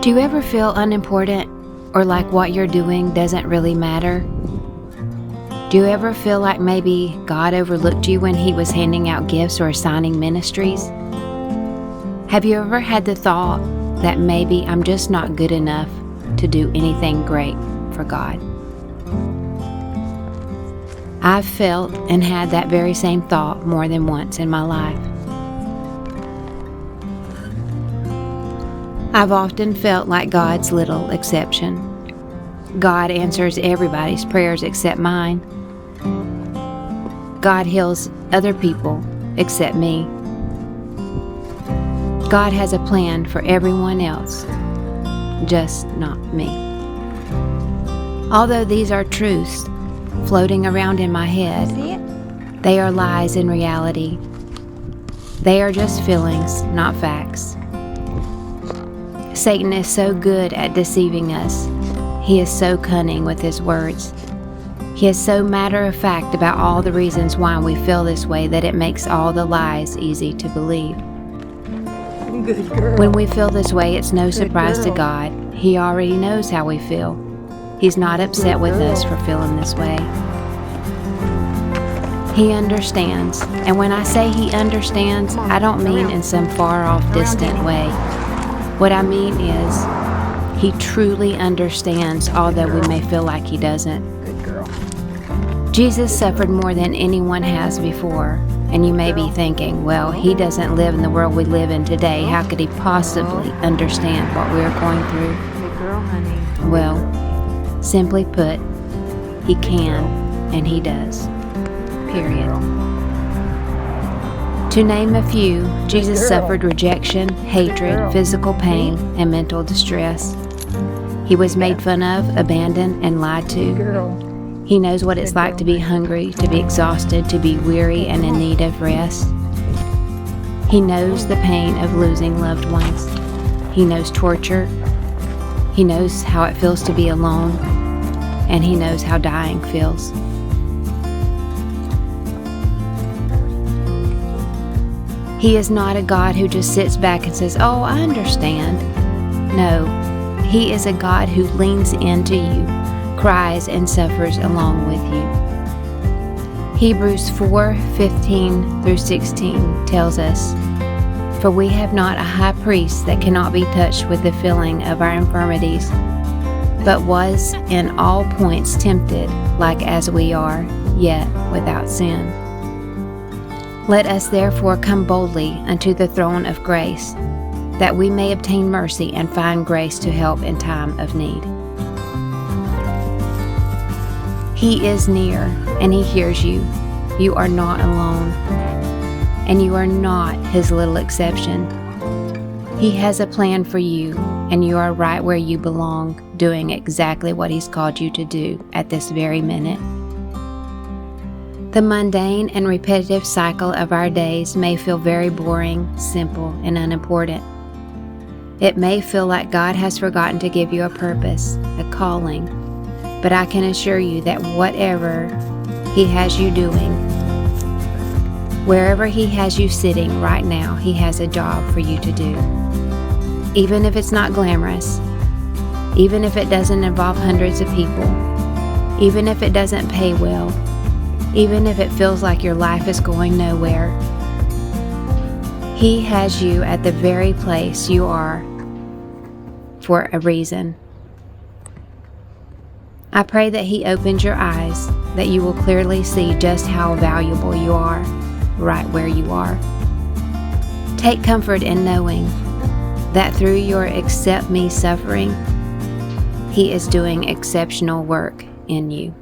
Do you ever feel unimportant or like what you're doing doesn't really matter? Do you ever feel like maybe God overlooked you when He was handing out gifts or assigning ministries? Have you ever had the thought that maybe I'm just not good enough to do anything great for God? I've felt and had that very same thought more than once in my life. I've often felt like God's little exception. God answers everybody's prayers except mine. God heals other people except me. God has a plan for everyone else, just not me. Although these are truths floating around in my head, they are lies in reality. They are just feelings, not facts. Satan is so good at deceiving us. He is so cunning with his words. He is so matter-of-fact about all the reasons why we feel this way that it makes all the lies easy to believe. Good girl. When we feel this way, it's no surprise to God. He already knows how we feel. He's not upset with us for feeling this way. He understands. And when I say He understands, I don't mean in some far-off, distant way. What I mean is, He truly understands, although we may feel like He doesn't. Good girl. Jesus suffered more than anyone has before, and you may be thinking, well, He doesn't live in the world we live in today. How could He possibly understand what we're going through? Good girl, honey. Well, simply put, He can, and He does. Period. To name a few, Jesus suffered rejection, hatred, physical pain, and mental distress. He was made fun of, abandoned, and lied to. Girl. He knows what it's like to be hungry, to be exhausted, to be weary and in need of rest. He knows the pain of losing loved ones. He knows torture. He knows how it feels to be alone. And He knows how dying feels. He is not a God who just sits back and says, "Oh, I understand." No, He is a God who leans into you, cries and suffers along with you. Hebrews 4:15 through 16 tells us, "For we have not a high priest that cannot be touched with the feeling of our infirmities, but was in all points tempted like as we are, yet without sin. Let us therefore come boldly unto the throne of grace, that we may obtain mercy and find grace to help in time of need." He is near and He hears you. You are not alone, and you are not His little exception. He has a plan for you, and you are right where you belong, doing exactly what He's called you to do at this very minute. The mundane and repetitive cycle of our days may feel very boring, simple, and unimportant. It may feel like God has forgotten to give you a purpose, a calling, but I can assure you that whatever He has you doing, wherever He has you sitting right now, He has a job for you to do. Even if it's not glamorous, even if it doesn't involve hundreds of people, even if it doesn't pay well, even if it feels like your life is going nowhere, He has you at the very place you are for a reason. I pray that He opens your eyes, that you will clearly see just how valuable you are, right where you are. Take comfort in knowing that through your accept me suffering, He is doing exceptional work in you.